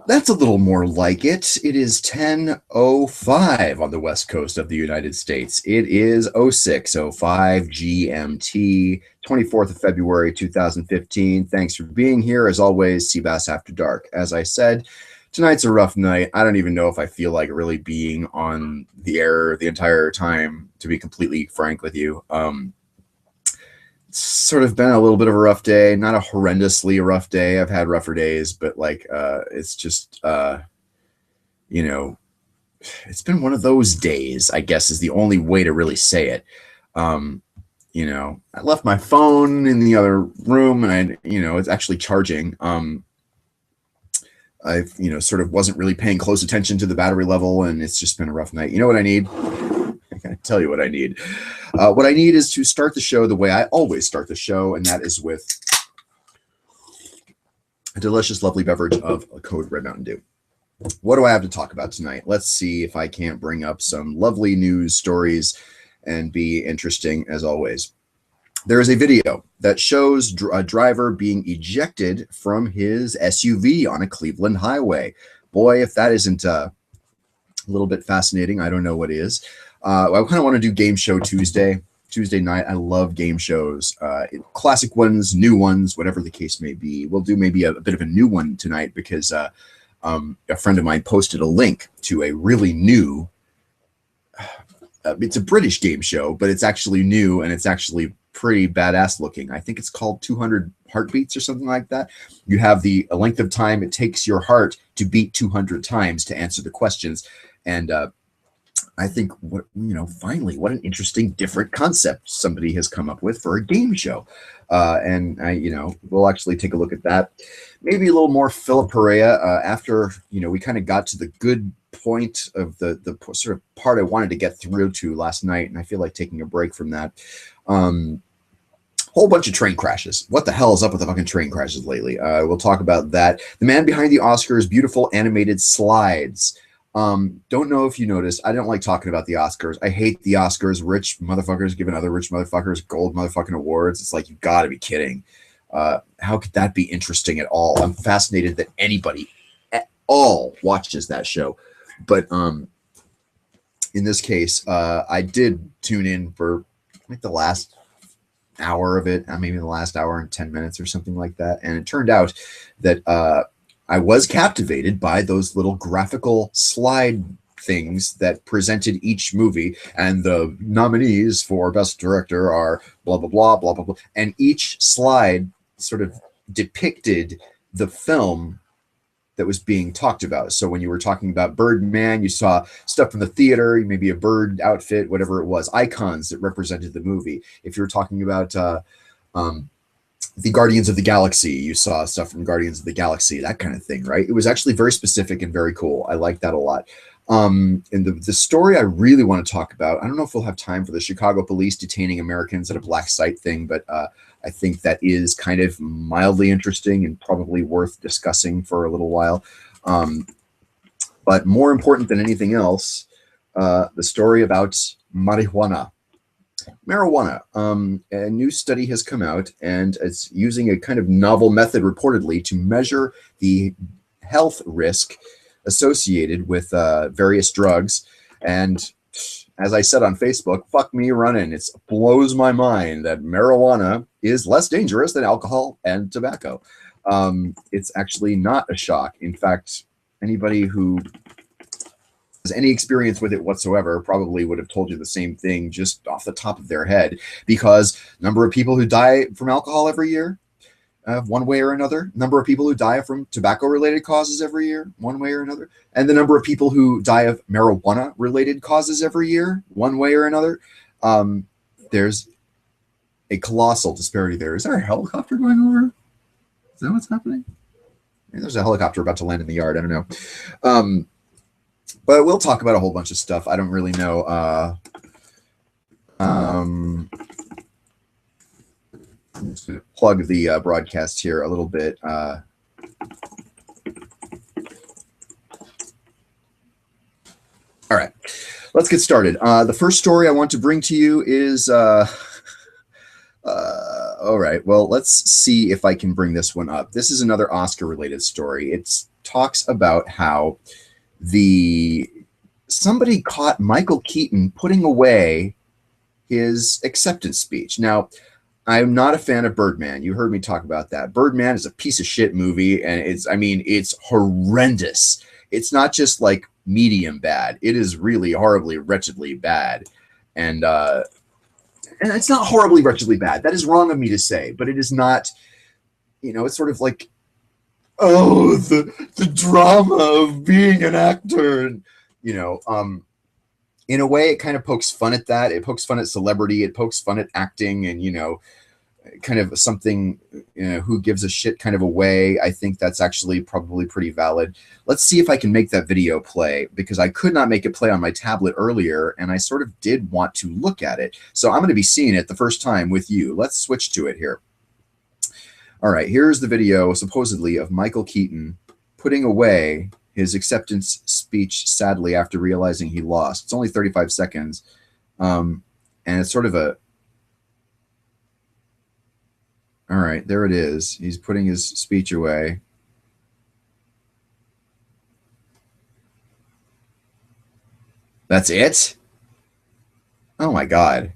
That's a little more like it. It is 10:05 on the west coast of the United States. It is 06:05 GMT, 24th of February 2015. Thanks for being here. As always, cBass After Dark. As I said, tonight's a rough night. I don't even know if I feel like really being on the air the entire time, to be completely frank with you. Sort of been a little bit of a rough day, not a horrendously rough day. I've had rougher days, but like it's just you know, it's been one of those days, I guess is the only way to really say it. um I left my phone in the other room, and it's actually charging. I sort of wasn't really paying close attention to the battery level, and it's just been a rough night. You know what I need? I can tell you what I need. What I need is to start the show the way I always start the show, and that is with a delicious, lovely beverage of a Code Red Mountain Dew. What do I have to talk about tonight? Let's see if I can't bring up some lovely news stories and be interesting as always. There is a video that shows a driver being ejected from his SUV on a Cleveland highway. Boy, if that isn't a little bit fascinating, I don't know what is. I kind of want to do Game Show Tuesday night. I love game shows, classic ones, new ones, whatever the case may be. We'll do maybe a bit of a new one tonight because a friend of mine posted a link to a really new, it's a British game show, but it's actually new and it's actually pretty badass looking. I think it's called 200 Heartbeats or something like that. You have the length of time it takes your heart to beat 200 times to answer the questions. And I think finally, what an interesting, different concept somebody has come up with for a game show. And we'll actually take a look at that. Maybe a little more Philip Perea after we kind of got to the good point of the sort of part I wanted to get through to last night, and I feel like taking a break from that. Whole bunch of train crashes. What the hell is up with the fucking train crashes lately? We'll talk about that. The man behind the Oscars, beautiful animated slides. Don't know if you noticed, I don't like talking about the Oscars. I hate the Oscars. Rich motherfuckers giving other rich motherfuckers gold motherfucking awards. It's like, you gotta be kidding. How could that be interesting at all? I'm fascinated that anybody at all watches that show. But in this case, I did tune in for like the last hour of it, maybe the last hour and 10 minutes or something like that. And it turned out that I was captivated by those little graphical slide things that presented each movie, and the nominees for Best Director are blah, blah, blah, blah, blah, blah. And each slide sort of depicted the film that was being talked about. So when you were talking about Birdman, you saw stuff from the theater, maybe a bird outfit, whatever it was, icons that represented the movie. If you were talking about the Guardians of the Galaxy, you saw stuff from Guardians of the Galaxy, that kind of thing, right? It was actually very specific and very cool. I like that a lot. And the story I really want to talk about, I don't know if we'll have time for the Chicago police detaining Americans at a black site thing, but I think that is kind of mildly interesting and probably worth discussing for a little while. But more important than anything else, the story about marijuana. A new study has come out, and it's using a kind of novel method reportedly to measure the health risk associated with various drugs. And as I said on Facebook, fuck me running. It blows my mind that marijuana is less dangerous than alcohol and tobacco. It's actually not a shock. In fact, anybody who has any experience with it whatsoever probably would have told you the same thing just off the top of their head, because number of people who die from alcohol every year, one way or another, number of people who die from tobacco related causes every year, one way or another, and the number of people who die of marijuana related causes every year, one way or another. There's a colossal disparity there. Is there a helicopter going over? Is that what's happening? Maybe there's a helicopter about to land in the yard. I don't know. But we'll talk about a whole bunch of stuff. I don't really know. I'm just going to plug the broadcast here a little bit. All right, let's get started. The first story I want to bring to you is, all right, well, let's see if I can bring this one up. This is another Oscar-related story. It's talks about how somebody caught Michael Keaton putting away his acceptance speech. Now, I'm not a fan of Birdman. You heard me talk about that. Birdman is a piece of shit movie, and it's horrendous. It's not just like medium bad. It is really horribly, wretchedly bad. And it's not horribly, wretchedly bad. That is wrong of me to say, but it is not, it's sort of like, oh, the drama of being an actor. And, in a way, it kind of pokes fun at that. It pokes fun at celebrity. It pokes fun at acting and, kind of something, who gives a shit kind of a way. I think that's actually probably pretty valid. Let's see if I can make that video play, because I could not make it play on my tablet earlier, and I sort of did want to look at it. So I'm going to be seeing it the first time with you. Let's switch to it here. All right, here's the video, supposedly, of Michael Keaton putting away his acceptance speech, sadly, after realizing he lost. It's only 35 seconds, and it's sort of a... All right, there it is. He's putting his speech away. That's it? Oh, my God.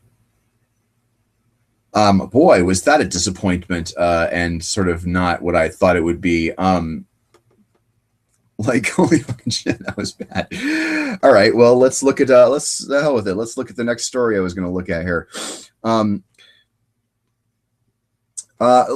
Boy, was that a disappointment, and sort of not what I thought it would be. Like, holy fucking shit, that was bad. All right, well, let's look at, the hell with it. Let's look at the next story I was going to look at here.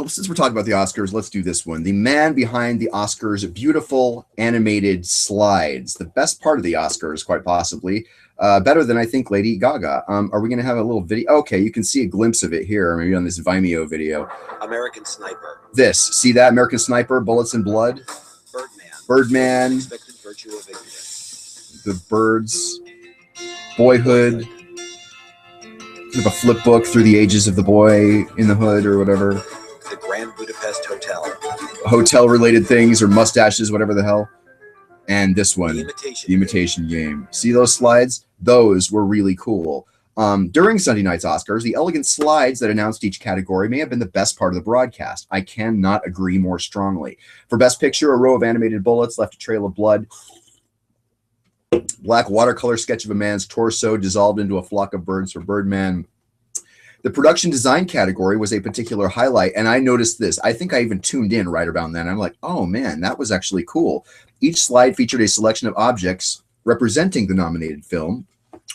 Since we're talking about the Oscars, let's do this one. The man behind the Oscars' beautiful animated slides. The best part of the Oscars, quite possibly. Better than, I think, Lady Gaga. Are we going to have a little video? Okay, you can see a glimpse of it here, maybe on this Vimeo video. American Sniper. This. See that? American Sniper, Bullets and Blood. Birdman. Expected virtue of ignorance. The Birds. Boyhood. Kind of a flip book through the ages of the boy in the hood or whatever. The Grand Budapest Hotel. Hotel-related things or mustaches, whatever the hell. And this one, The Imitation Game. See those slides? Those were really cool. During Sunday night's Oscars, the elegant slides that announced each category may have been the best part of the broadcast. I cannot agree more strongly. For Best Picture, a row of animated bullets left a trail of blood. Black watercolor sketch of a man's torso dissolved into a flock of birds for Birdman. The production design category was a particular highlight, and I noticed this. I think I even tuned in right around then. I'm like, oh man, that was actually cool. Each slide featured a selection of objects representing the nominated film,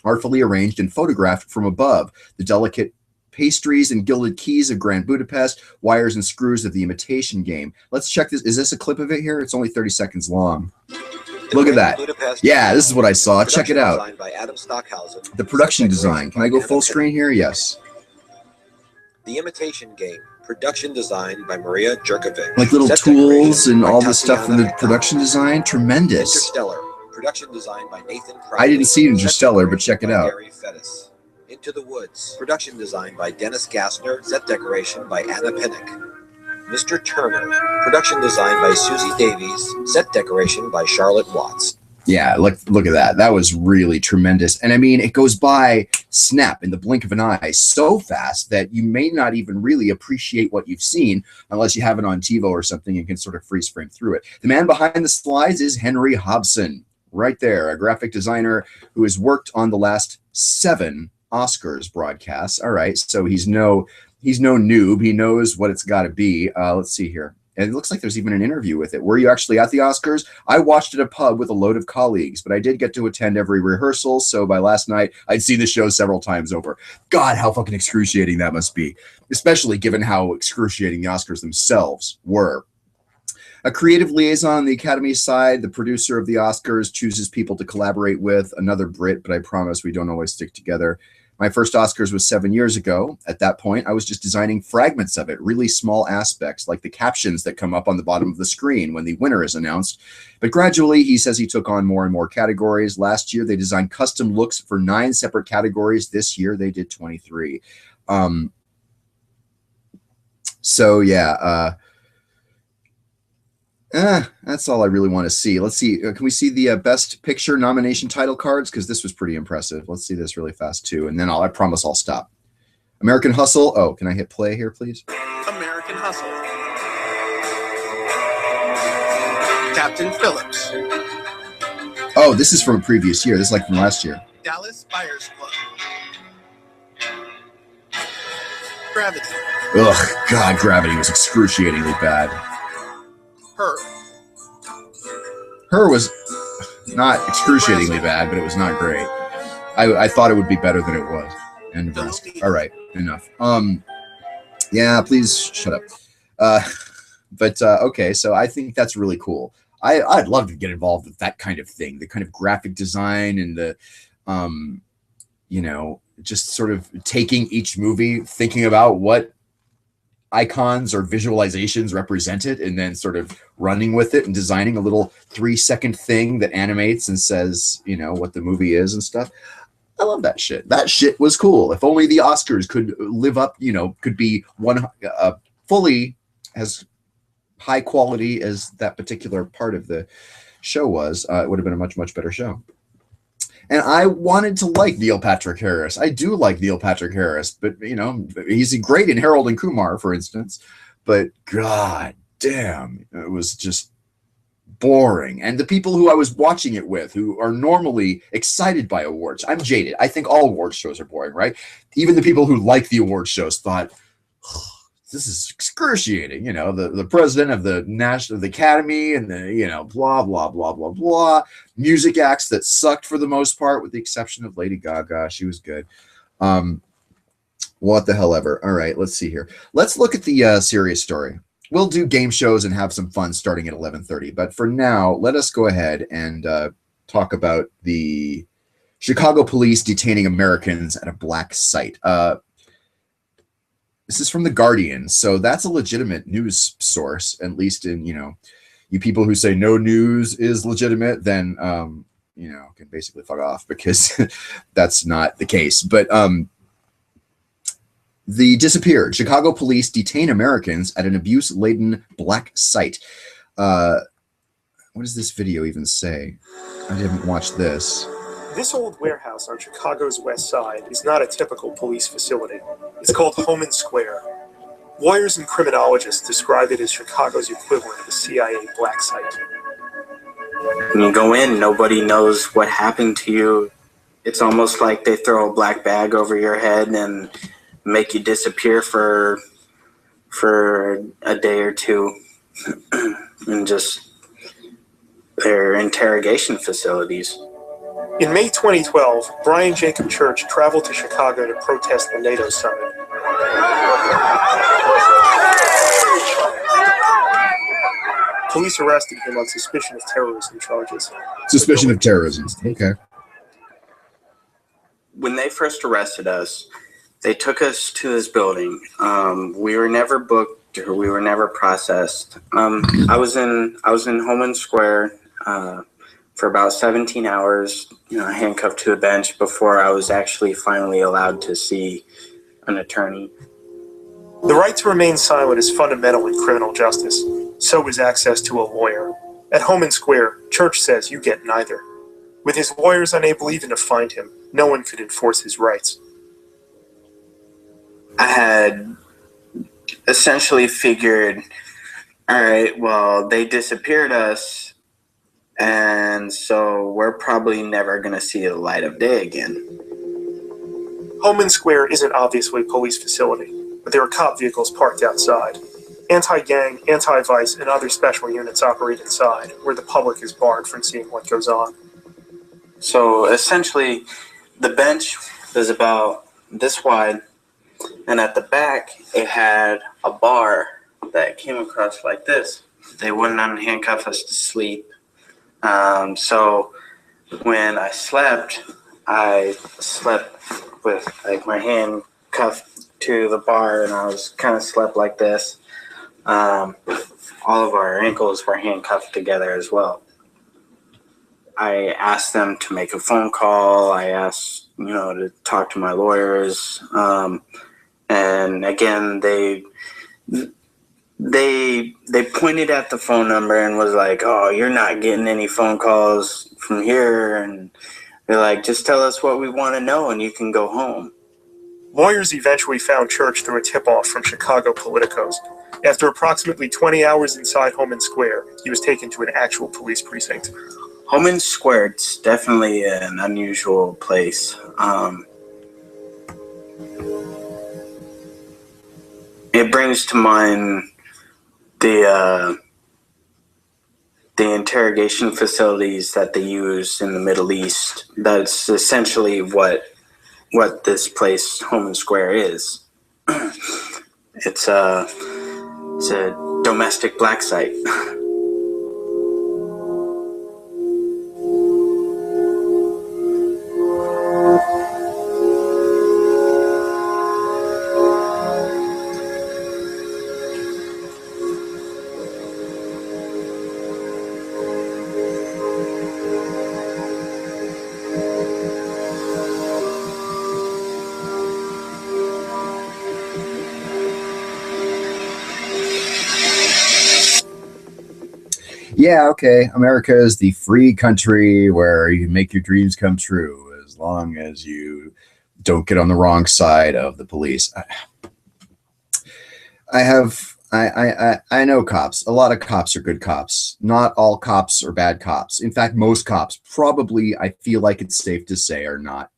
artfully arranged and photographed from above. The delicate pastries and gilded keys of Grand Budapest, wires and screws of The Imitation Game. Let's check this. Is this a clip of it here? It's only 30 seconds long. Look at that. Yeah, this is what I saw. Check it out. By Adam Stockhausen. The production design. Can I go full screen here? Yes. The Imitation Game. Production design by Maria Jerkovic. Like little tools and all the stuff in the production design. Tremendous. Interstellar. Production design by Nathan Crowley. I didn't see Interstellar, but check it out. Gary Fettis. Into the Woods. Production design by Dennis Gassner. Set decoration by Anna Pinnock. Mr. Turner. Production design by Susie Davies. Set decoration by Charlotte Watts. Yeah, look at that. That was really tremendous. And I mean, it goes by snap in the blink of an eye so fast that you may not even really appreciate what you've seen unless you have it on TiVo or something and can sort of freeze frame through it. The man behind the slides is Henry Hobson, right there, a graphic designer who has worked on the last 7 Oscars broadcasts. All right, so he's no noob. He knows what it's got to be. Let's see here. And it looks like there's even an interview with it. Were you actually at the Oscars? I watched at a pub with a load of colleagues, but I did get to attend every rehearsal. So by last night, I'd seen the show several times over. God, how fucking excruciating that must be, especially given how excruciating the Oscars themselves were. A creative liaison on the Academy side, the producer of the Oscars chooses people to collaborate with. Another Brit, but I promise we don't always stick together. My first Oscars was 7 years ago. At that point, I was just designing fragments of it, really small aspects, like the captions that come up on the bottom of the screen when the winner is announced. But gradually, he says he took on more and more categories. Last year, they designed custom looks for 9 separate categories. This year, they did 23. So, yeah. That's all I really want to see. Let's see. Can we see the Best Picture nomination title cards? Because this was pretty impressive. Let's see this really fast, too. And then I promise I'll stop. American Hustle. Oh, can I hit play here, please? American Hustle. Captain Phillips. Oh, this is from a previous year. This is like from last year. Dallas Buyers Club. Gravity. Ugh, God, Gravity was excruciatingly bad. Her. Her was not excruciatingly bad, but it was not great. I thought it would be better than it was. And Nebraska. All right, enough. Yeah, please shut up. Okay, so I think that's really cool. I'd love to get involved with that kind of thing, the kind of graphic design and the, you know, just sort of taking each movie, thinking about what icons or visualizations represent it, and then sort of running with it and designing a little 3-second thing that animates and says, you know, what the movie is and stuff. I love that shit. That shit was cool. If only the Oscars could live up, you know, could be fully as high quality as that particular part of the show was, it would have been a much, much better show. And I wanted to like Neil Patrick Harris. I do like Neil Patrick Harris, but, you know, he's great in Harold and Kumar, for instance. But God damn, it was just boring. And the people who I was watching it with, who are normally excited by awards, I'm jaded. I think all award shows are boring, right? Even the people who like the award shows thought, this is excruciating. You know, the president of the Academy and the, you know, blah, blah, blah, blah, blah. Music acts that sucked for the most part, with the exception of Lady Gaga. She was good. What the hell ever. All right, let's see here. Let's look at the serious story. We'll do game shows and have some fun starting at 11:30. But for now, let us go ahead and talk about the Chicago police detaining Americans at a black site. This is from The Guardian, so that's a legitimate news source, at least in, you know, you people who say no news is legitimate, then, you know, can basically fuck off, because that's not the case. But the disappeared. Chicago police detain Americans at an abuse-laden black site. What does this video even say? I haven't watched this. This old warehouse on Chicago's west side is not a typical police facility. It's called Homan Square. Lawyers and criminologists describe it as Chicago's equivalent of a CIA black site. When you go in, nobody knows what happened to you. It's almost like they throw a black bag over your head and make you disappear for a day or two. And just, they're interrogation facilities. In May 2012, Brian Jacob Church traveled to Chicago to protest the NATO summit. Police arrested him on suspicion of terrorism charges. Suspicion of terrorism. Okay. When they first arrested us, they took us to this building. We were never booked, or we were never processed. I was in Homan Square for about 17 hours, you know, handcuffed to a bench before I was actually finally allowed to see an attorney. The right to remain silent is fundamental in criminal justice. So is access to a lawyer. At Homan Square, Church says you get neither. With his lawyers unable even to find him, no one could enforce his rights. I had essentially figured, all right, well, they disappeared us, and so we're probably never going to see the light of day again. Homan Square isn't obviously a police facility, but there are cop vehicles parked outside. Anti-gang, anti-vice, and other special units operate inside, where the public is barred from seeing what goes on. So essentially, the bench was about this wide, and at the back, it had a bar that came across like this. They wouldn't unhandcuff us to sleep. So when I slept with like my hand cuffed to the bar, and I was kind of slept like this. All of our ankles were handcuffed together as well. I asked them to make a phone call. I asked, you know, to talk to my lawyers. And again, they pointed at the phone number and was like, oh, you're not getting any phone calls from here. And they're like, just tell us what we want to know and you can go home. Lawyers eventually found Church through a tip-off from Chicago politicos. After approximately 20 hours inside Homan Square, he was taken to an actual police precinct. Homan Square, it's definitely an unusual place. It brings to mind the interrogation facilities that they use in the Middle East. That's essentially what this place, Homan Square, is. It's a domestic black site. Yeah, okay. America is the free country where you can make your dreams come true as long as you don't get on the wrong side of the police. I know cops. A lot of cops are good cops. Not all cops are bad cops. In fact, most cops probably, I feel like it's safe to say, are not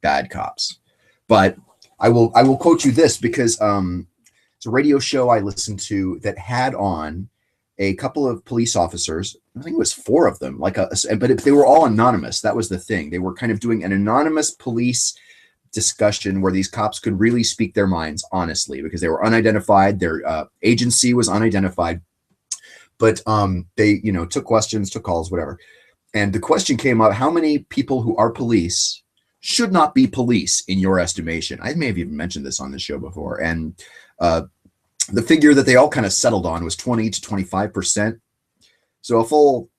bad cops. But I will quote you this because it's a radio show I listened to that had on a couple of police officers. I think it was 4 of them, but they were all anonymous. That was the thing. They were kind of doing an anonymous police discussion where these cops could really speak their minds honestly because they were unidentified. Their agency was unidentified, but they, took questions, took calls, whatever. And the question came up: how many people who are police should not be police in your estimation? I may have even mentioned this on the show before, and the figure that they all kind of settled on was 20 to 25%. So a full,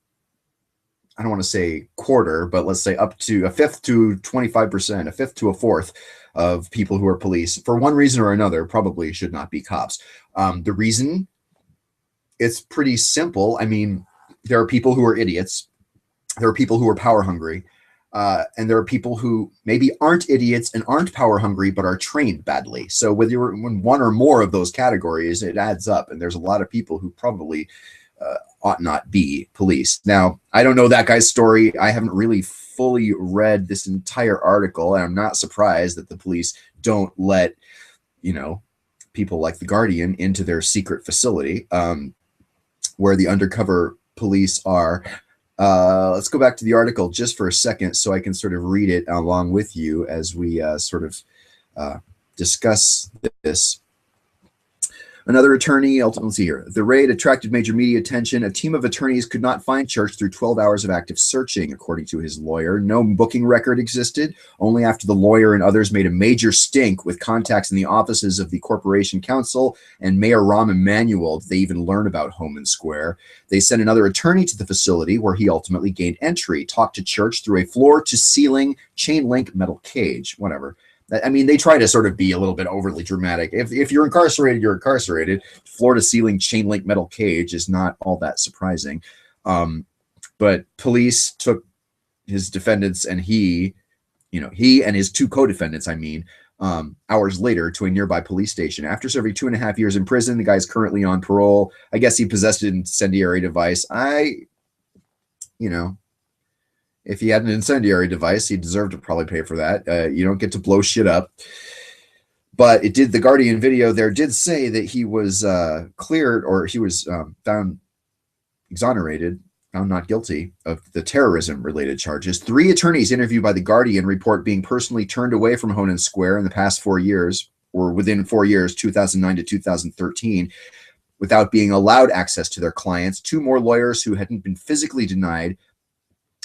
I don't want to say quarter, but let's say up to a fifth to 25%, a fifth to a fourth of people who are police, for one reason or another, probably should not be cops. The reason, it's pretty simple. I mean, there are people who are idiots. There are people who are power hungry. And there are people who maybe aren't idiots and aren't power hungry, but are trained badly. So whether you're in one or more of those categories, it adds up. And there's a lot of people who probably ought not be police. Now, I don't know that guy's story. I haven't really fully read this entire article, and I'm not surprised that the police don't let, people like the Guardian into their secret facility, where the undercover police are. Let's go back to the article just for a second so I can sort of read it along with you as we discuss this. Another attorney, let's see here. The raid attracted major media attention. A team of attorneys could not find Church through 12 hours of active searching, according to his lawyer. No booking record existed. Only after the lawyer and others made a major stink with contacts in the offices of the Corporation Counsel and Mayor Rahm Emanuel did they even learn about Homan Square. They sent another attorney to the facility where he ultimately gained entry, talked to Church through a floor-to-ceiling chain link metal cage, whatever. I mean, they try to sort of be a little bit overly dramatic. If you're incarcerated, you're incarcerated. Floor-to-ceiling chain link metal cage is not all that surprising. But police took his defendants and he and his 2 co-defendants, hours later to a nearby police station. After serving 2.5 years in prison, the guy's currently on parole. I guess he possessed an incendiary device. If he had an incendiary device, he deserved to probably pay for that. You don't get to blow shit up. But the Guardian video there did say that he was cleared, or he was found exonerated, found not guilty of the terrorism-related charges. 3 attorneys interviewed by the Guardian report being personally turned away from Homan Square in the past 4 years, or within 4 years, 2009 to 2013, without being allowed access to their clients. 2 more lawyers who hadn't been physically denied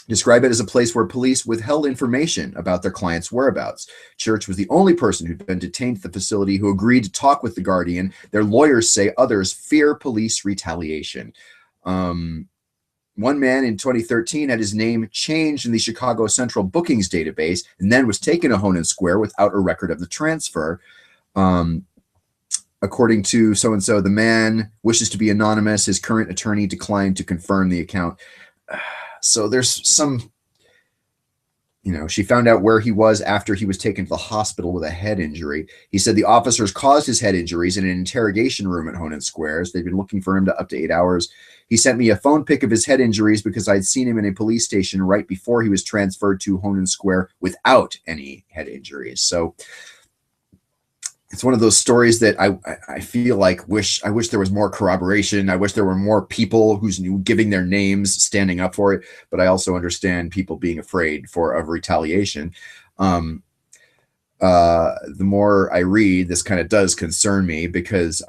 describe it as a place where police withheld information about their clients' whereabouts. Church was the only person who'd been detained at the facility who agreed to talk with the Guardian. Their lawyers say others fear police retaliation. One man in 2013 had his name changed in the Chicago Central Bookings database and then was taken to Homan Square without a record of the transfer. According to so-and-so, the man wishes to be anonymous. His current attorney declined to confirm the account. So there's some she found out where he was after he was taken to the hospital with a head injury. He said the officers caused his head injuries in an interrogation room at Honan Squares. They've been looking for him up to 8 hours. He sent me a phone pic of his head injuries because I'd seen him in a police station right before he was transferred to Honan Square without any head injuries. So it's one of those stories that I feel like I wish there was more corroboration. I wish there were more people who's giving their names, standing up for it. But I also understand people being afraid of retaliation. The more I read, this kind of does concern me because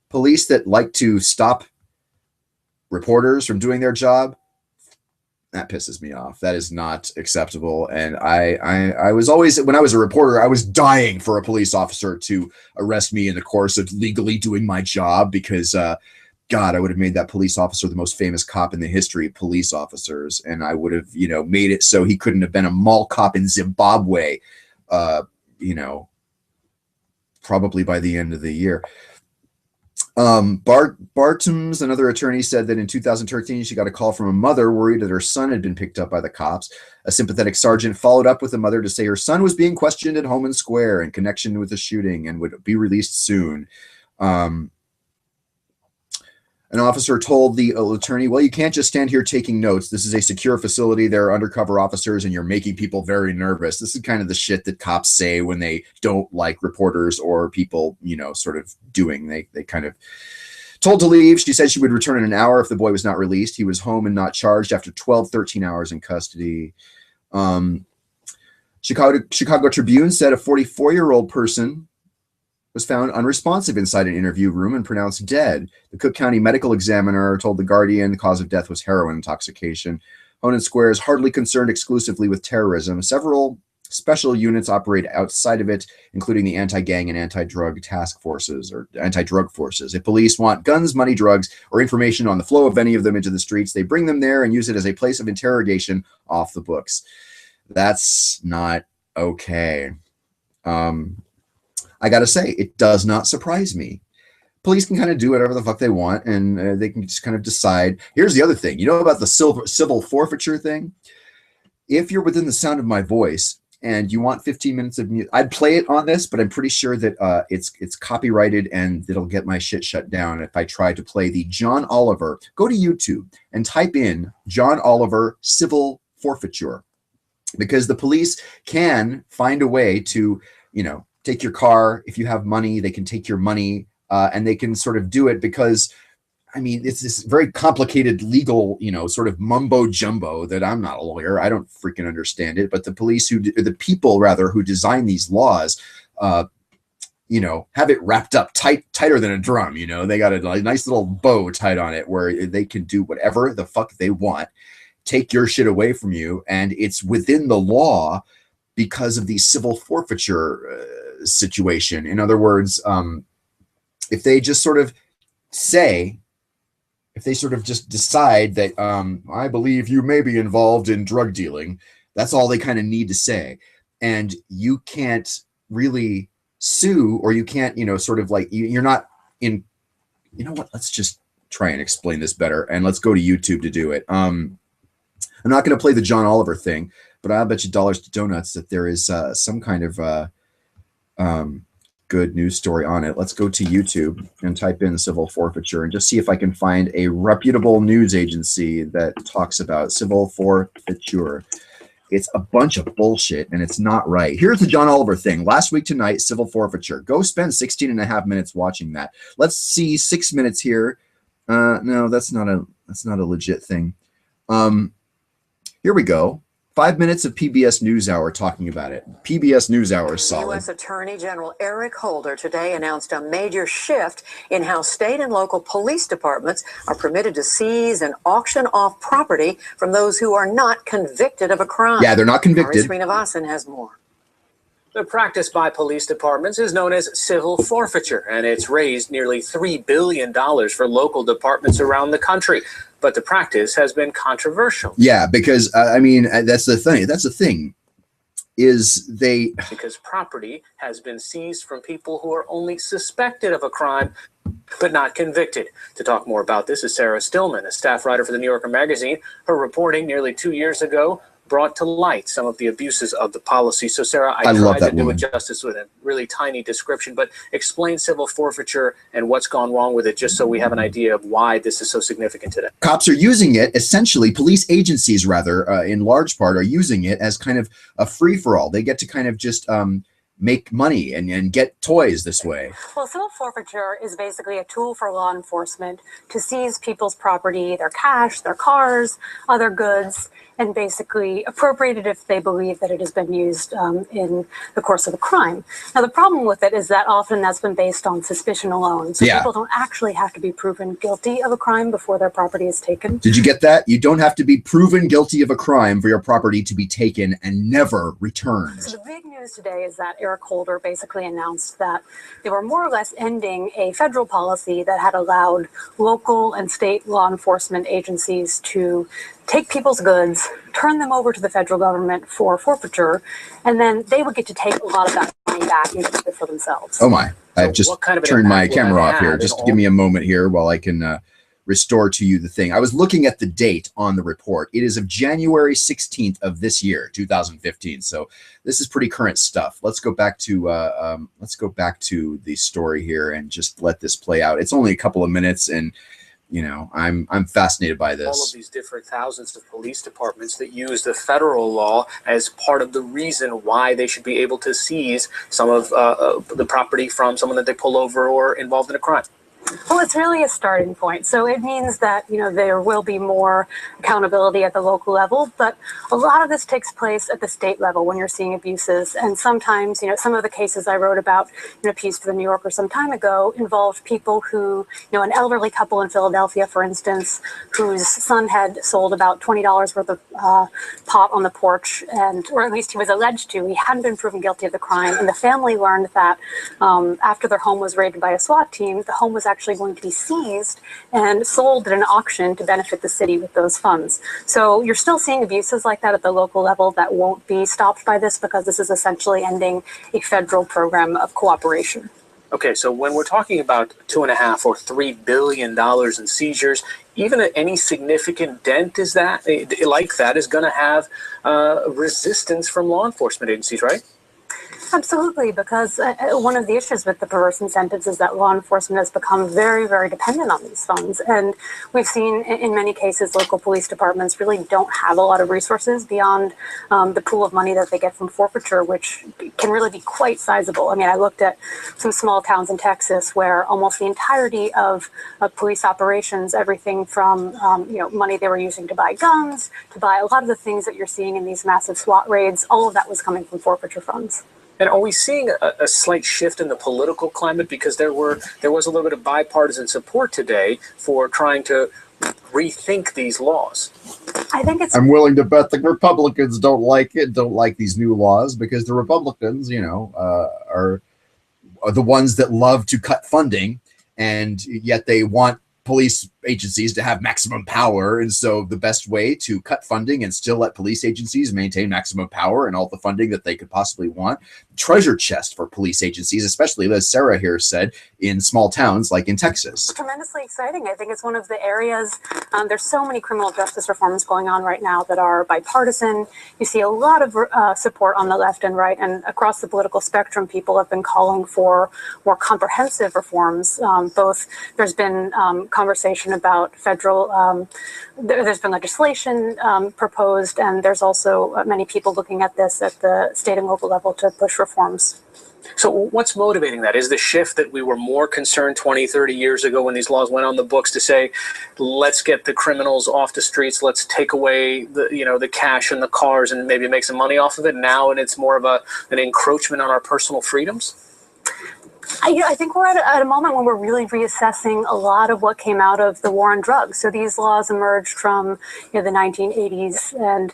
police that like to stop reporters from doing their job, that pisses me off. That is not acceptable. And I was always, when I was a reporter, I was dying for a police officer to arrest me in the course of legally doing my job because, God, I would have made that police officer the most famous cop in the history of police officers. And I would have, made it so he couldn't have been a mall cop in Zimbabwe, probably by the end of the year. Bartums, another attorney, said that in 2013 she got a call from a mother worried that her son had been picked up by the cops. A sympathetic sergeant followed up with the mother to say her son was being questioned at Homan Square in connection with the shooting and would be released soon. An officer told the attorney, well, you can't just stand here taking notes. This is a secure facility. There are undercover officers, and you're making people very nervous. This is kind of the shit that cops say when they don't like reporters or people, sort of doing. They kind of told to leave. She said she would return in an hour if the boy was not released. He was home and not charged after 13 hours in custody. Chicago Tribune said a 44-year-old person was found unresponsive inside an interview room and pronounced dead. The Cook County medical examiner told the Guardian the cause of death was heroin intoxication. Honan Square is hardly concerned exclusively with terrorism. Several special units operate outside of it, including the anti-gang and anti-drug task forces or anti-drug forces. If police want guns, money, drugs, or information on the flow of any of them into the streets, they bring them there and use it as a place of interrogation off the books. That's not okay. I got to say, it does not surprise me. Police can kind of do whatever the fuck they want, and they can just kind of decide. Here's the other thing. You know about the civil forfeiture thing? If you're within the sound of my voice and you want 15 minutes of music, I'd play it on this, but I'm pretty sure that it's copyrighted and it'll get my shit shut down if I try to play the John Oliver. Go to YouTube and type in John Oliver civil forfeiture, because the police can find a way to, take your car. If you have money, they can take your money, and they can sort of do it because, it's this very complicated legal, sort of mumbo jumbo that I'm not a lawyer. I don't freaking understand it. But the police the people who design these laws, have it wrapped up tighter than a drum. They got a nice little bow tied on it where they can do whatever the fuck they want, take your shit away from you, and it's within the law because of the civil forfeiture situation. In other words, if they just sort of just decide that I believe you may be involved in drug dealing, that's all they kind of need to say. And you can't really sue, or you can't, you're not in, let's just try and explain this better. And let's go to YouTube to do it. I'm not going to play the John Oliver thing, but I'll bet you dollars to donuts that there is some kind of good news story on it. Let's go to YouTube and type in civil forfeiture and just see if I can find a reputable news agency that talks about civil forfeiture. It's a bunch of bullshit and it's not right. Here's the John Oliver thing. Last week tonight, civil forfeiture. Go spend 16 and a half minutes watching that. Let's see 6 minutes here. No, that's not a legit thing. Here we go. 5 minutes of PBS NewsHour talking about it. PBS NewsHour is solid. U.S. Attorney General Eric Holder today announced a major shift in how state and local police departments are permitted to seize and auction off property from those who are not convicted of a crime. Yeah, they're not convicted. Srinivasan has more. The practice by police departments is known as civil forfeiture, and it's raised nearly $3 billion for local departments around the country. But the practice has been controversial. Yeah, because, that's the thing. That's the thing. Because property has been seized from people who are only suspected of a crime, but not convicted. To talk more about this is Sarah Stillman, a staff writer for the New Yorker magazine. Her reporting nearly 2 years ago brought to light some of the abuses of the policy. So, Sarah, I love tried that to do woman. it justice with a really tiny description, but explain civil forfeiture and what's gone wrong with it, just so we have an idea of why this is so significant today. Cops are using it, essentially, police agencies, rather, in large part, are using it as kind of a free-for-all. They get to kind of just make money and get toys this way. Well, civil forfeiture is basically a tool for law enforcement to seize people's property, their cash, their cars, other goods, and basically appropriate it if they believe that it has been used in the course of a crime. Now, the problem with it is that often that's been based on suspicion alone. So people don't actually have to be proven guilty of a crime before their property is taken. Did you get that? You don't have to be proven guilty of a crime for your property to be taken and never returned. So the big news today is that Eric Holder basically announced that they were more or less ending a federal policy that had allowed local and state law enforcement agencies to take people's goods, turn them over to the federal government for forfeiture, and then they would get to take a lot of that money back and keep it for themselves. Oh my, I've just what kind of turned my camera off here. have Just in give me a moment here while I can restore to you the thing. I was looking at the date on the report. It is of January 16th of this year, 2015. So this is pretty current stuff. Let's go back to the story here and just let this play out. It's only a couple of minutes, and you know, I'm fascinated by this. All of these different thousands of police departments that use the federal law as part of the reason why they should be able to seize some of the property from someone that they pull over or involved in a crime. Well, it's really a starting point. So it means that, you know, there will be more accountability at the local level, but a lot of this takes place at the state level when you're seeing abuses. And sometimes, you know, some of the cases I wrote about in a piece for the New Yorker some time ago involved people who, you know, an elderly couple in Philadelphia, for instance, whose son had sold about $20 worth of pot on the porch, or at least he was alleged to. He hadn't been proven guilty of the crime. And the family learned that after their home was raided by a SWAT team, the home was actually going to be seized and sold at an auction to benefit the city with those funds. So you're still seeing abuses like that at the local level that won't be stopped by this, because this is essentially ending a federal program of cooperation. Okay, so when we're talking about $2.5 or $3 billion in seizures, even any significant dent is going to have resistance from law enforcement agencies, right? Absolutely, because one of the issues with the perverse incentives is that law enforcement has become very, very dependent on these funds. And we've seen in many cases local police departments really don't have a lot of resources beyond the pool of money that they get from forfeiture, which can really be quite sizable. I mean, I looked at some small towns in Texas where almost the entirety of police operations, everything from money they were using to buy guns, to buy a lot of the things that you're seeing in these massive SWAT raids, all of that was coming from forfeiture funds. And are we seeing a slight shift in the political climate? Because there was a little bit of bipartisan support today for trying to rethink these laws. I think I'm willing to bet the Republicans don't like these new laws, because the Republicans, are the ones that love to cut funding, and yet they want police agencies to have maximum power. And so the best way to cut funding and still let police agencies maintain maximum power and all the funding that they could possibly want, treasure chest for police agencies, especially, as Sarah here said, in small towns like in Texas. Tremendously exciting. I think it's one of the areas, there's so many criminal justice reforms going on right now that are bipartisan. You see a lot of support on the left and right, and across the political spectrum, people have been calling for more comprehensive reforms. There's been conversation about federal, there's been legislation proposed, and there's also many people looking at this at the state and local level to push reforms. So what's motivating that? Is the shift that we were more concerned 20, 30 years ago when these laws went on the books to say, let's get the criminals off the streets, let's take away the cash and the cars and maybe make some money off of it now, and it's more of an encroachment on our personal freedoms? I think we're at a moment when we're really reassessing a lot of what came out of the war on drugs. So these laws emerged from the 1980s, and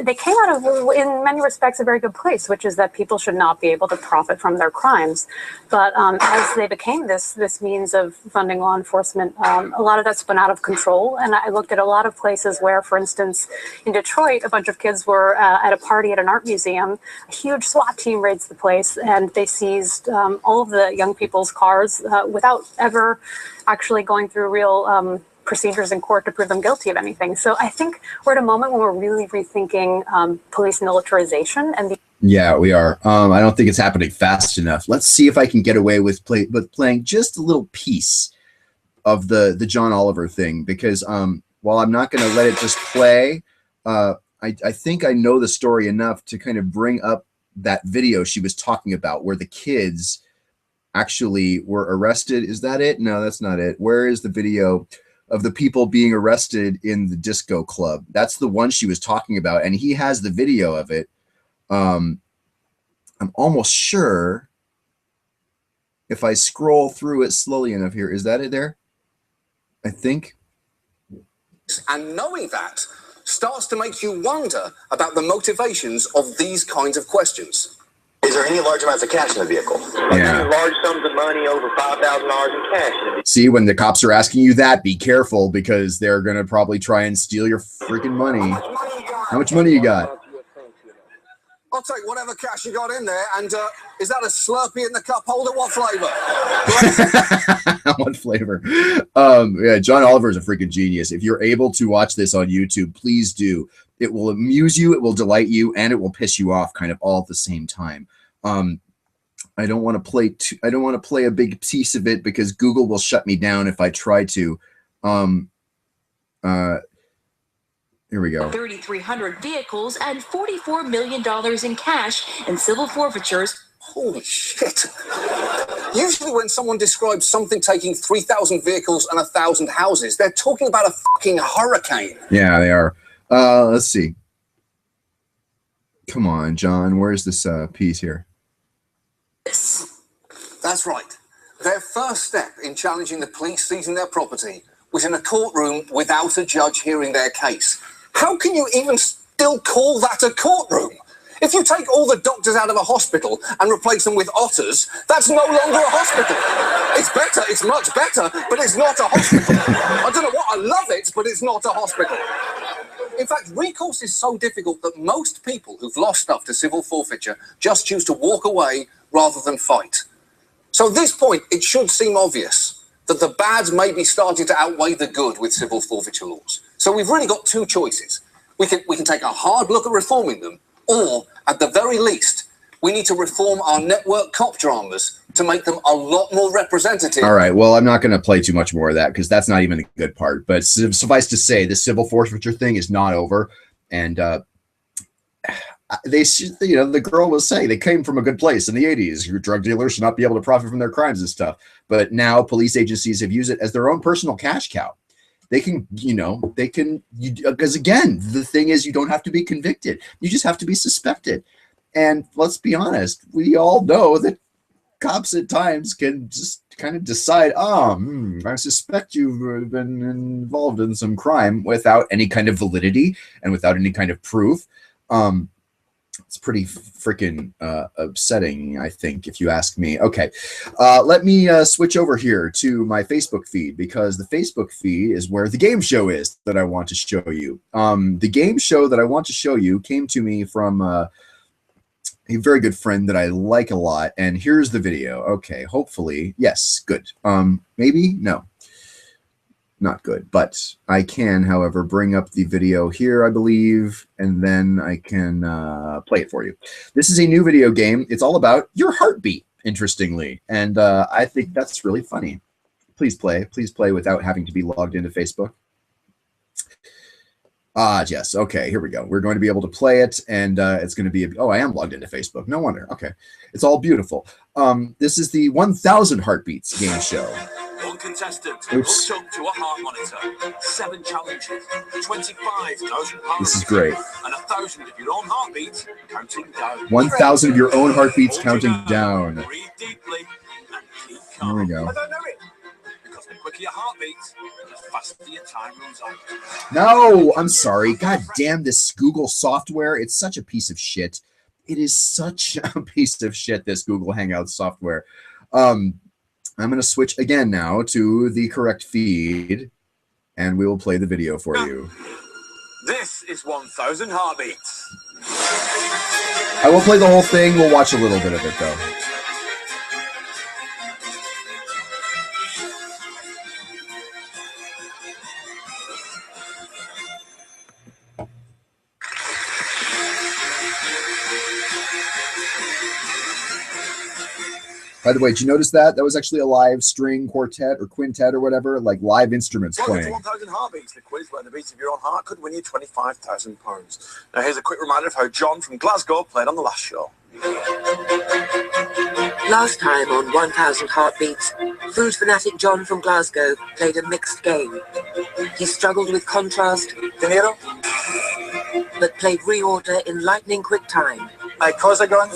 they came out of, in many respects, a very good place, which is that people should not be able to profit from their crimes. But as they became this means of funding law enforcement, a lot of that spun out of control. And I looked at a lot of places where, for instance, in Detroit, a bunch of kids were at a party at an art museum. A huge SWAT team raids the place, and they seized all of the young people's cars without ever actually going through real procedures in court to prove them guilty of anything. So I think we're at a moment when we're really rethinking police militarization and the. Yeah, we are. I don't think it's happening fast enough. Let's see if I can get away with playing just a little piece of the John Oliver thing, because while I'm not going to let it just play, I think I know the story enough to kind of bring up that video she was talking about where the kids actually were arrested. Is that it? No, that's not it. Where is the video of the people being arrested in the disco club? That's the one she was talking about, and he has the video of it. I'm almost sure if I scroll through it slowly enough here, is that it there? I think. And knowing that starts to make you wonder about the motivations of these kinds of questions. Is there any large amounts of cash in the vehicle? Yeah. Any large sums of money over $5,000 in cash? See, when the cops are asking you that, be careful, because they're going to probably try and steal your freaking money. How much money you got? I'll take whatever cash you got in there. And is that a Slurpee in the cup holder? What flavor? What flavor? Yeah, John Oliver is a freaking genius. If you're able to watch this on YouTube, please do. It will amuse you, it will delight you, and it will piss you off kind of all at the same time. I don't want to play a big piece of it because Google will shut me down if I try to. Here we go. 3,300 vehicles and $44 million in cash and civil forfeitures. Holy shit. Usually when someone describes something taking 3,000 vehicles and 1,000 houses, they're talking about a fucking hurricane. Yeah, they are. Let's see. Come on, John. Where's this piece here? That's right. Their first step in challenging the police seizing their property was in a courtroom without a judge hearing their case. How can you even still call that a courtroom? If you take all the doctors out of a hospital and replace them with otters, that's no longer a hospital. It's better, it's much better, but it's not a hospital. I don't know what, I love it, but it's not a hospital. In fact, recourse is so difficult that most people who've lost stuff to civil forfeiture just choose to walk away rather than fight. So at this point, it should seem obvious that the bad may be starting to outweigh the good with civil forfeiture laws. So we've really got two choices. We can take a hard look at reforming them, or at the very least, we need to reform our network cop dramas to make them a lot more representative. All right. Well, I'm not going to play too much more of that because that's not even the good part. But suffice to say, the civil forfeiture thing is not over. And the girl was saying they came from a good place in the 80s. Your drug dealers should not be able to profit from their crimes and stuff. But now police agencies have used it as their own personal cash cow. They can, because again, the thing is, you don't have to be convicted. You just have to be suspected. And let's be honest, we all know that cops at times can just kind of decide, I suspect you've been involved in some crime without any kind of validity and without any kind of proof. It's pretty freaking upsetting, I think, if you ask me. Okay, let me switch over here to my Facebook feed, because the Facebook feed is where the game show is that I want to show you. The game show that I want to show you came to me from a very good friend that I like a lot, and here's the video. Okay, hopefully, yes, good. Maybe, no. Not good, but I can, however, bring up the video here, I believe, and then I can play it for you. This is a new video game. It's all about your heartbeat, interestingly, and I think that's really funny. Please play without having to be logged into Facebook. Yes, okay, here we go. We're going to be able to play it, and it's going to be, oh, I am logged into Facebook. No wonder. Okay, it's all beautiful. This is the 1,000 Heartbeats game show. One contestant Oops. hooked up to a heart monitor. 7 challenges, 25,000 pounds. This is great. And 1,000 of your own heartbeats counting down. 1,000 of your own heartbeats counting down. Breathe deeply and keep Here calm. we go. I don't know it. Because the quicker your heart beats, the faster your time runs out. No, I'm sorry. God damn this Google software. It's such a piece of shit. It is such a piece of shit, this Google Hangouts software. I'm going to switch again now to the correct feed, and we will play the video for you. This is 1,000 heartbeats. I won't play the whole thing. We'll watch a little bit of it, though. By the way, did you notice that? That was actually a live string quartet or quintet or whatever, like live instruments Welcome to playing. 1,000 Heartbeats, the quiz where the beat of your own heart could win you £25,000. Now, here's a quick reminder of how John from Glasgow played on the last show. Last time on 1000 Heartbeats, food fanatic John from Glasgow played a mixed game. He struggled with contrast, De Niro? but played reorder in lightning quick time. Icosagons?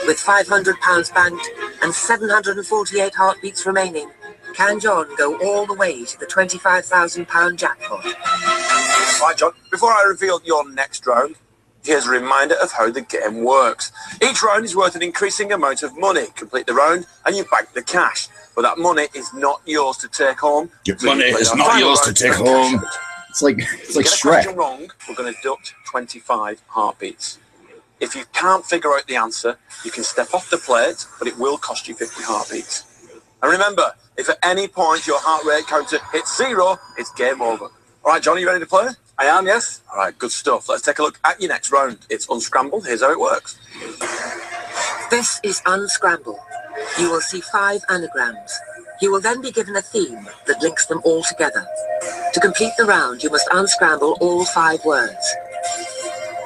With £500 banked and 748 heartbeats remaining, can John go all the way to the £25,000 jackpot? Right, John, before I reveal your next round, here's a reminder of how the game works. Each round is worth an increasing amount of money. Complete the round and you bank the cash. But that money is not yours to take home. Your money is not yours to take home. It's like Get a Shrek. question wrong, we're going to deduct 25 heartbeats. If you can't figure out the answer, you can step off the plate, but it will cost you 50 heartbeats. And remember, if at any point your heart rate counter hits 0, it's game over. All right, John, are you ready to play? I am, yes. All right, good stuff. Let's take a look at your next round. It's Unscramble. Here's how it works. This is Unscramble. You will see 5 anagrams. You will then be given a theme that links them all together. To complete the round, you must unscramble all 5 words.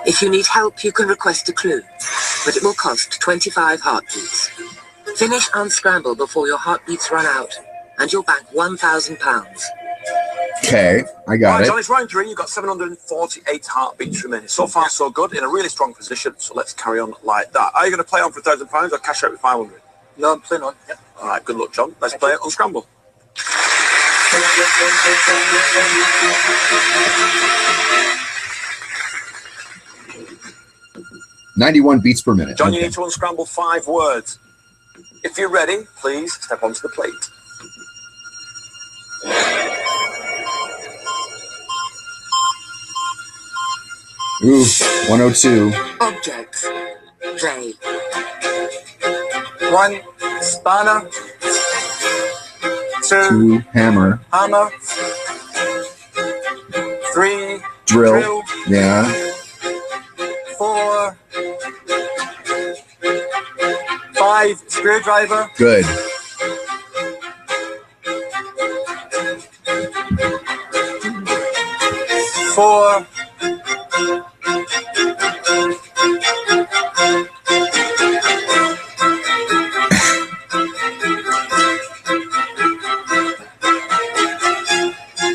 If you need help, you can request a clue, but it will cost 25 heartbeats. Finish Unscramble before your heartbeats run out, and you'll bank £1,000. Okay, I got Right, it. John, it's round 3. You've got 748 heartbeats remaining. So far, so good. In a really strong position. So let's carry on like that. Are you going to play on for £1,000 or cash out with 500? No, I'm playing on. Yep. All right, good luck, John. Let's play Unscramble. 91 beats per minute. John, Okay. you need to unscramble 5 words. If you're ready, please step onto the plate. Ooh, 102. Objects. Play. 1 spanner, 2 2 hammer. hammer, 3 Drill. Yeah. 4 5 screwdriver, Good. four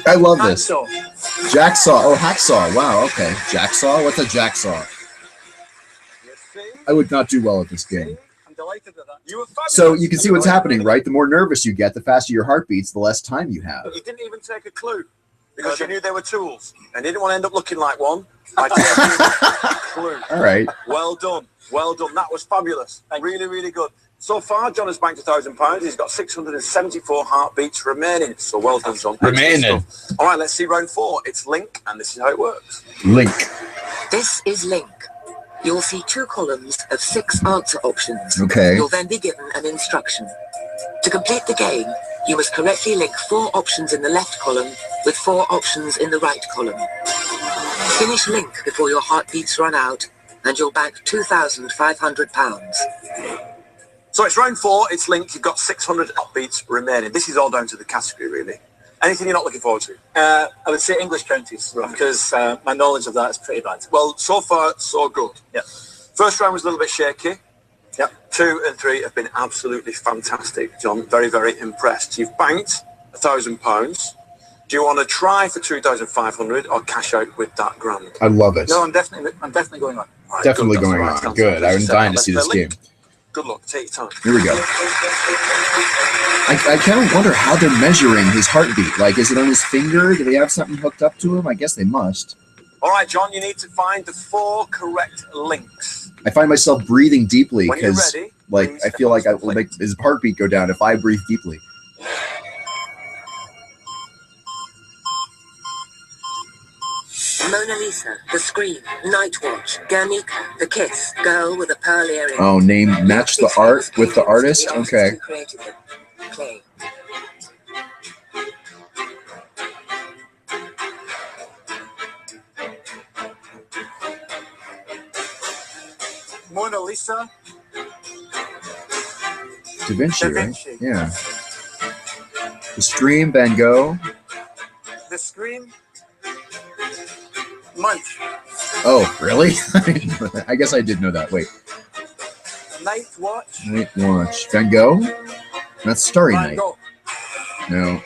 I love this. hacksaw. Jacksaw. Oh, hacksaw. Wow. Okay. Jacksaw. What's a jacksaw? You see? I would not do well at this game. I'm delighted with that. You were fabulous. So you can see what's happening, right? The more nervous you get, the faster your heart beats, the less time you have. You didn't even take a clue because you knew they were tools and didn't want to end up looking like one. I told you a clue. All right. Well done. Well done. That was fabulous. Really, really good. So far, John has banked £1,000. He's got 674 heartbeats remaining. So well done, John. Remaining. All right, let's see round 4. It's Link, and this is how it works. Link. This is Link. You'll see 2 columns of 6 answer options. Okay. You'll then be given an instruction. To complete the game, you must correctly link 4 options in the left column with 4 options in the right column. Finish Link before your heartbeats run out, and you'll bank £2,500. So it's round 4. It's Link. You've got 600 heartbeats remaining. This is all down to the category, really. Anything you're not looking forward to? I would say English counties because my knowledge of that is pretty bad. Well, so far, so good. Yeah. First round was a little bit shaky. Yep. 2 and 3 have been absolutely fantastic, John. Very, very impressed. You've banked £1,000. Do you want to try for 2,500 or cash out with that grand? I love it. No, I'm definitely going on. Right, Definitely good, that's going the right on. answer. Good. I'm dying to see this Let's game. play Link. Good luck. Take your time. Here we go. I kind of wonder how they're measuring his heartbeat. Like, is it on his finger? Do they have something hooked up to him? I guess they must. All right, John, you need to find the 4 correct links. I find myself breathing deeply When you're because, ready, like, please I step feel like onto I the will plate. make his heartbeat go down if I breathe deeply. Mona Lisa, The Scream, Night Watch, Guernica, The Kiss, Girl with a Pearl Earring. Oh, match the art with the artist? Okay. Play. Mona Lisa, Da Vinci, Da Vinci. right? Yeah. The Stream, Van Gogh. The Scream. Munch. Oh, really? I guess I did know that. Wait. Night Watch. Night Watch. Van Gogh? That's Starry Van Night. Gogh. No.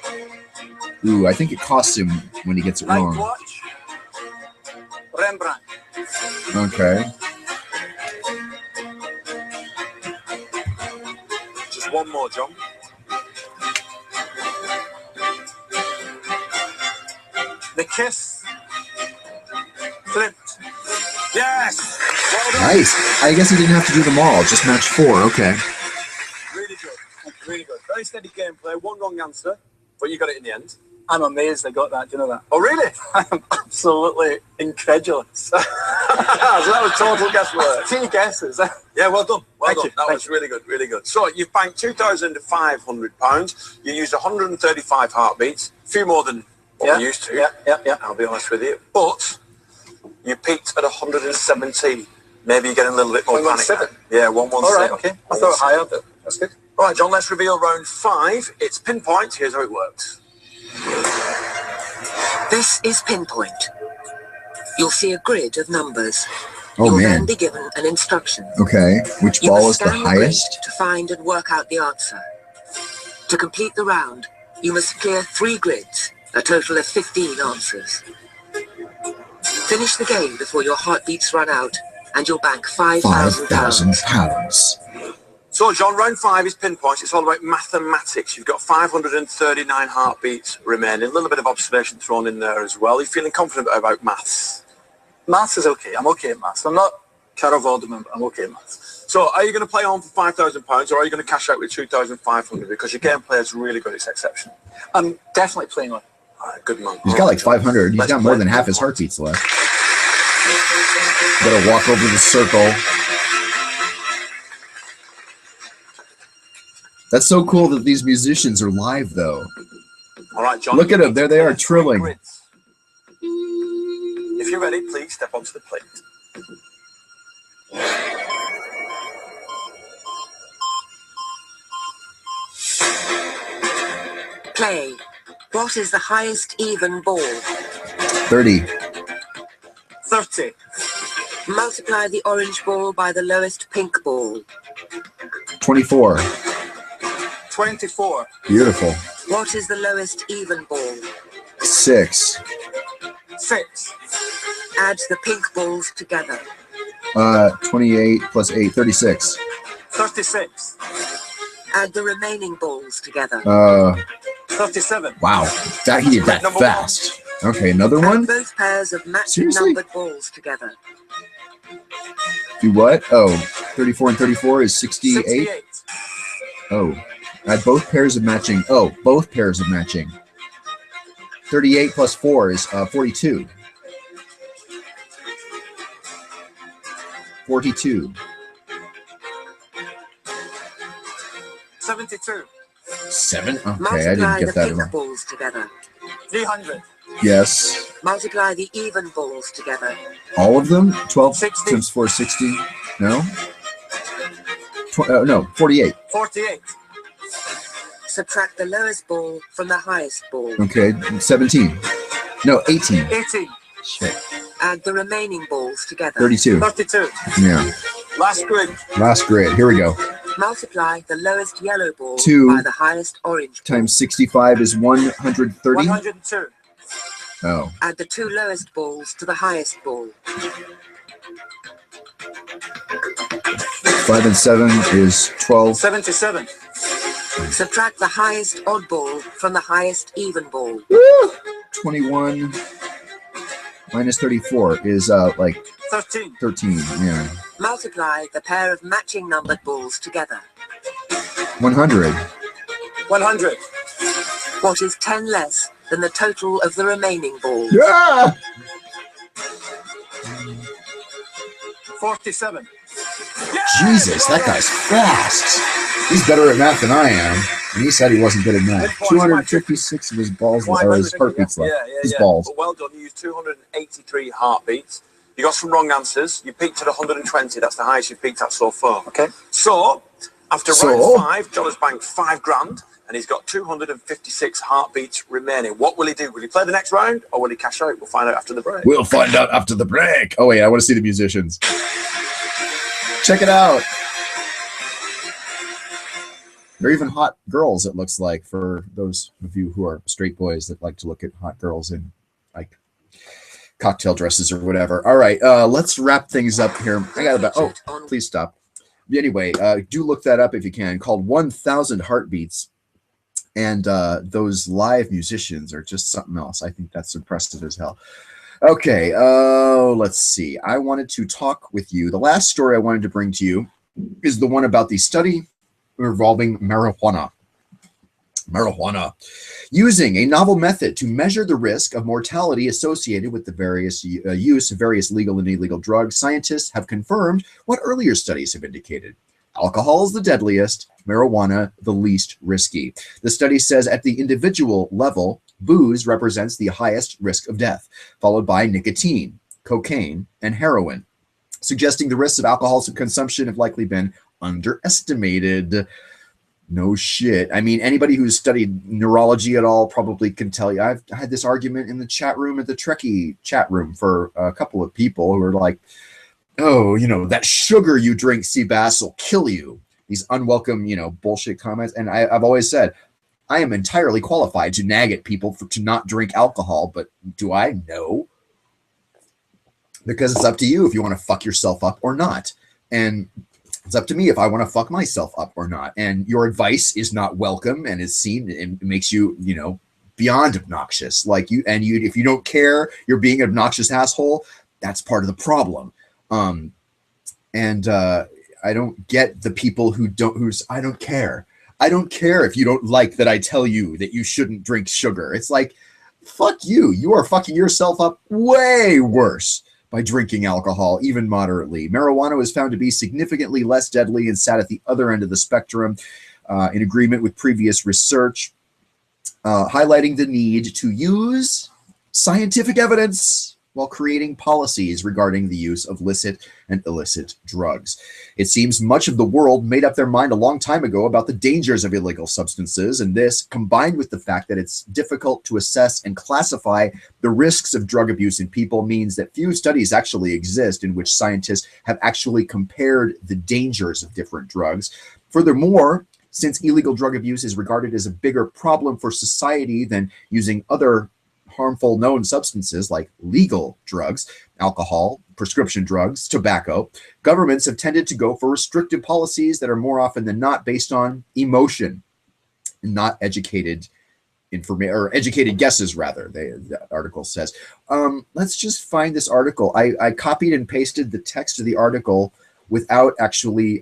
Ooh, I think it costs him when he gets it Night wrong. Watch. Rembrandt. Okay. Just one more, John. The Kiss. Flint. Yes! Well done. Nice. I guess he didn't have to do them all. Just match 4. Okay. Really good. Really good. Very steady gameplay. One wrong answer, but you got it in the end. I'm amazed I got that. Do you know that? Oh, really? I'm absolutely incredulous. So that was total guesswork. 2 guesses. Yeah, well done. Well done. Thank you. That was really good, really good. So you've banked £2,500. You used 135 heartbeats, a few more than what we used to. Yeah. I'll be honest with you. But you peaked at 117. Maybe you're getting a little bit more panic. 117? Yeah, 117. All right, okay. I thought higher, but that's good. All right, John, let's reveal round 5. It's pinpoint. Here's how it works. This is pinpoint. You'll see a grid of numbers. Oh, You'll man. then be given an instruction. Okay. Which You ball must is the scan the grid highest? to find and work out the answer. To complete the round, you must clear 3 grids, a total of 15 answers. Finish the game before your heartbeats run out, and you'll bank £5,000. £5,000. So, John, round 5 is pinpoints. It's all about mathematics. You've got 539 heartbeats remaining. A little bit of observation thrown in there as well. Are you feeling confident about maths? Maths is okay. I'm okay at maths. I'm not Carol Vorderman, but I'm okay at maths. So, are you going to play on for £5,000 or are you going to cash out with 2,500? Because your gameplay is really good. It's exceptional. I'm definitely playing on. All right, good man. He's got like 500. He's Let's got more play. than half his heartbeats left. Gotta walk over the circle. That's so cool that these musicians are live, though. All right, John. Look at them. There they are, trilling. If you're ready, please step onto the plate. Play. What is the highest even ball? 30. 30. Multiply the orange ball by the lowest pink ball. 24. 24. Beautiful. What is the lowest even ball? 6. 6. Add the pink balls together. 28 plus 8, 36. 36. Add the remaining balls together. 37. Wow. He did that Number fast. Okay, another Add one? both pairs of matching Seriously? numbered balls together. Do what? Oh, 34 and 34 is 68? 68. Oh. Add both pairs of matching. Oh, both pairs of matching. 38 plus 4 is 42. 42. 72. 7? Okay, I Multiply didn't the get that pink wrong. balls together. 300. Yes. Multiply the even balls together. All of them? 12 60. times 4 is 60? No? No, 48. 48. Subtract the lowest ball from the highest ball. Okay, 17. No, 18. 18. Shit. Add the remaining balls together. 32. 32. Yeah. Last grid. Last grid. Here we go. Multiply the lowest yellow ball 2 by the highest orange ball. Times 65 is 130. 102. Oh. Add the 2 lowest balls to the highest ball. 5 and 7 is 12. 77. Subtract the highest odd ball from the highest even ball. 21 minus 34 is like 13. 13. Yeah. Multiply the pair of matching numbered balls together. 100. 100. What is 10 less than the total of the remaining balls? Yeah. 47. Jesus, that guy's fast. He's better at math than I am. And he said he wasn't good at math. 256 of his balls or his heartbeats left. His balls. But well done. You used 283 heartbeats. You got some wrong answers. You peaked at 120. That's the highest you peaked at so far. Okay. So, After round 5, John has banked $5,000 and he's got 256 heartbeats remaining. What will he do? Will he play the next round or will he cash out? We'll find out after the break. We'll find out after the break. Oh, wait, I want to see the musicians. Check it out. They're even hot girls, it looks like, for those of you who are straight boys that like to look at hot girls in, like, cocktail dresses or whatever. All right, let's wrap things up here. I got about, oh, please stop. Anyway, do look that up if you can, called 1,000 Heartbeats. And those live musicians are just something else. I think that's impressive as hell. Okay, let's see. I wanted to talk with you. The last story I wanted to bring to you is the one about the study involving marijuana. Using a novel method to measure the risk of mortality associated with the various use of various legal and illegal drugs, scientists have confirmed what earlier studies have indicated. Alcohol is the deadliest, marijuana the least risky. The study says at the individual level, booze represents the highest risk of death, followed by nicotine, cocaine, and heroin, suggesting the risks of alcohol consumption have likely been underestimated. No shit. I mean, anybody who's studied neurology at all probably can tell you. I've had this argument in the chat room at the Trekkie chat room for a couple of people who are like, oh, you know, that sugar you drink, cBas, will kill you. These unwelcome, you know, bullshit comments. And I've always said, I am entirely qualified to nag at people to not drink alcohol, but do I? No. Because it's up to you if you want to fuck yourself up or not. And it's up to me if I want to fuck myself up or not. And your advice is not welcome and is seen and makes you, you know, beyond obnoxious. Like you, if you don't care, you're being an obnoxious asshole. That's part of the problem. I don't get the people who don't, I don't care. I don't care if you don't like that I tell you that you shouldn't drink sugar. It's like, fuck you. You are fucking yourself up way worse by drinking alcohol, even moderately. Marijuana was found to be significantly less deadly and sat at the other end of the spectrum, in agreement with previous research, highlighting the need to use scientific evidence while creating policies regarding the use of licit and illicit drugs. It seems much of the world made up their mind a long time ago about the dangers of illegal substances, and this, combined with the fact that it's difficult to assess and classify the risks of drug abuse in people, means that few studies actually exist in which scientists have actually compared the dangers of different drugs. Furthermore, since illegal drug abuse is regarded as a bigger problem for society than using other harmful known substances like legal drugs, alcohol, prescription drugs, tobacco, governments have tended to go for restrictive policies that are more often than not based on emotion, not educated information, or educated guesses rather, the article says. Let's just find this article. I copied and pasted the text of the article without actually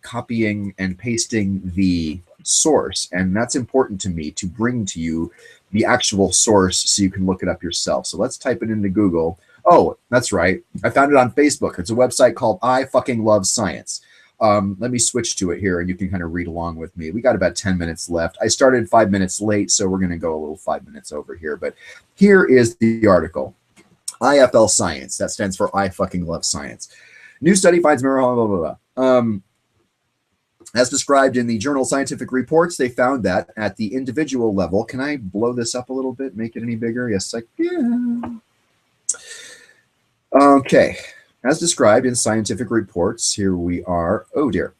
copying and pasting the source, and that's important to me to bring to you the actual source so you can look it up yourself. So let's type it into Google. Oh, that's right. I found it on Facebook. It's a website called I Fucking Love Science. Let me switch to it here and you can kind of read along with me. We got about 10 minutes left. I started 5 minutes late, so we're going to go a little 5 minutes over here. But here is the article. IFL Science. That stands for I Fucking Love Science. New study finds marijuana, blah, blah, blah. As described in the journal Scientific Reports, they found that at the individual level, can I blow this up a little bit, make it any bigger? Yes, I can. Okay, as described in Scientific Reports, here we are. Oh dear.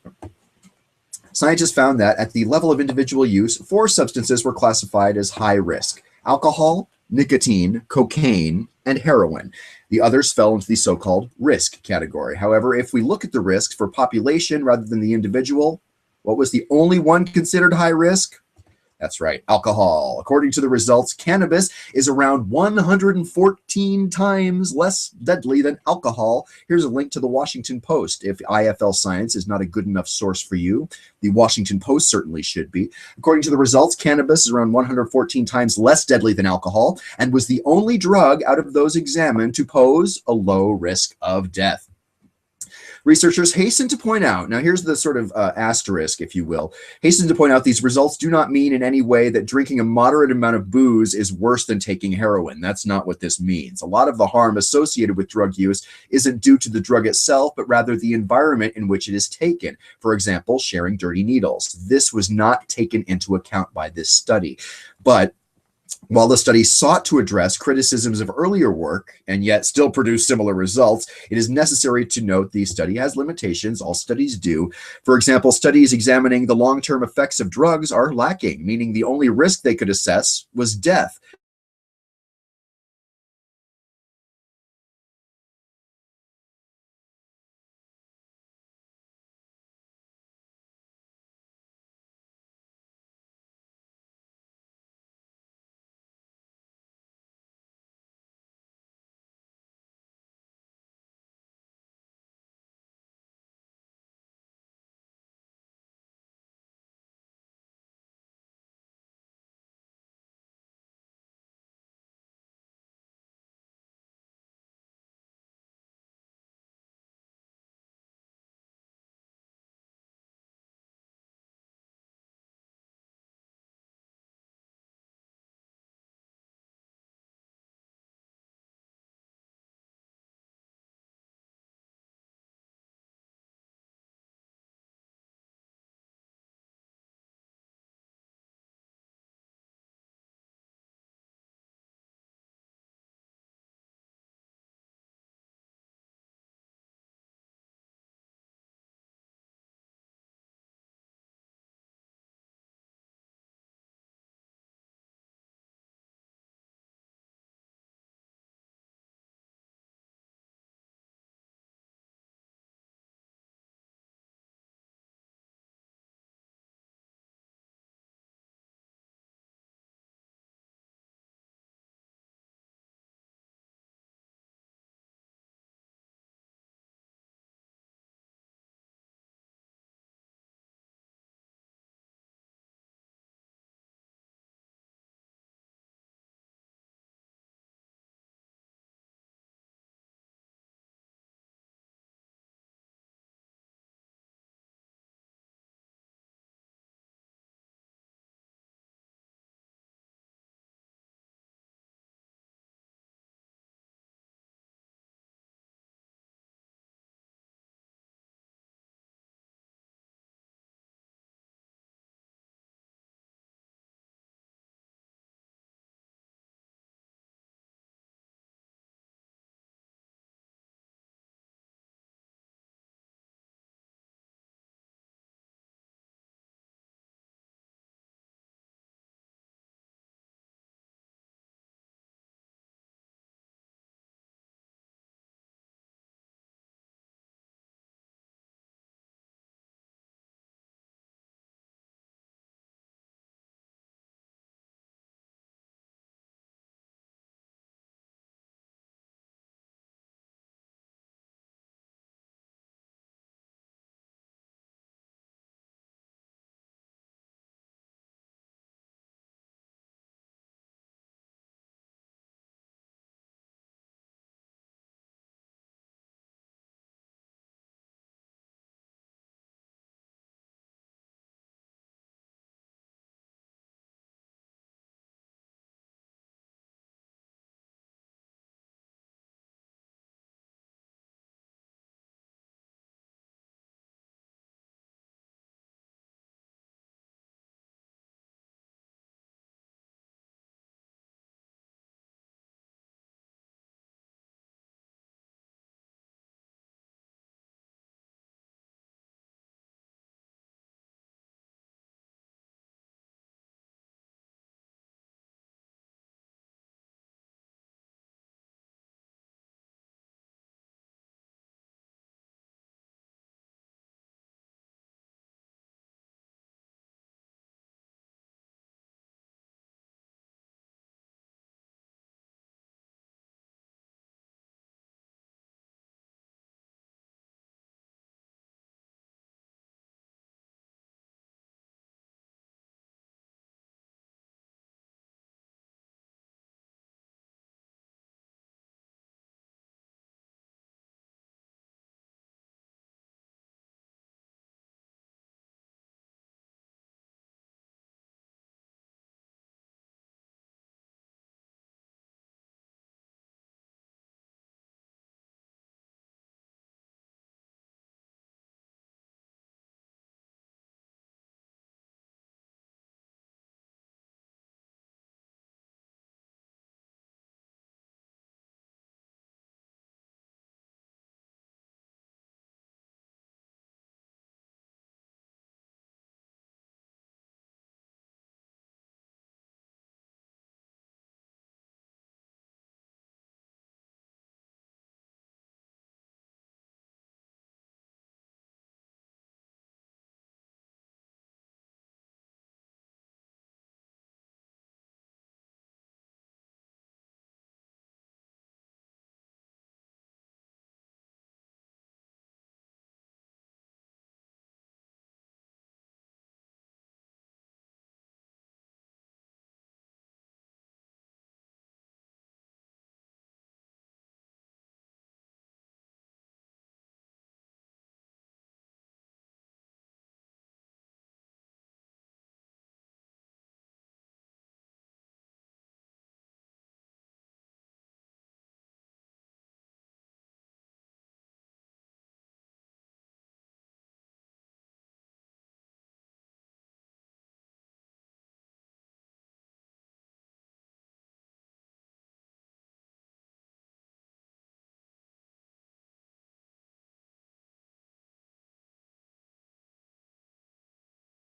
Scientists found that at the level of individual use, 4 substances were classified as high risk: alcohol, nicotine, cocaine, and heroin. The others fell into the so-called risk category. However, if we look at the risks for population rather than the individual, what was the only one considered high risk? That's right, alcohol. According to the results, cannabis is around 114 times less deadly than alcohol. Here's a link to the Washington Post. If IFL Science is not a good enough source for you, the Washington Post certainly should be. According to the results, cannabis is around 114 times less deadly than alcohol and was the only drug out of those examined to pose a low risk of death. Researchers hasten to point out, now here's the sort of asterisk, if you will, hasten to point out these results do not mean in any way that drinking a moderate amount of booze is worse than taking heroin. That's not what this means. A lot of the harm associated with drug use isn't due to the drug itself, but rather the environment in which it is taken. For example, sharing dirty needles. This was not taken into account by this study. But while the study sought to address criticisms of earlier work and yet still produce similar results, it is necessary to note the study has limitations. All studies do. For example, studies examining the long-term effects of drugs are lacking, meaning the only risk they could assess was death.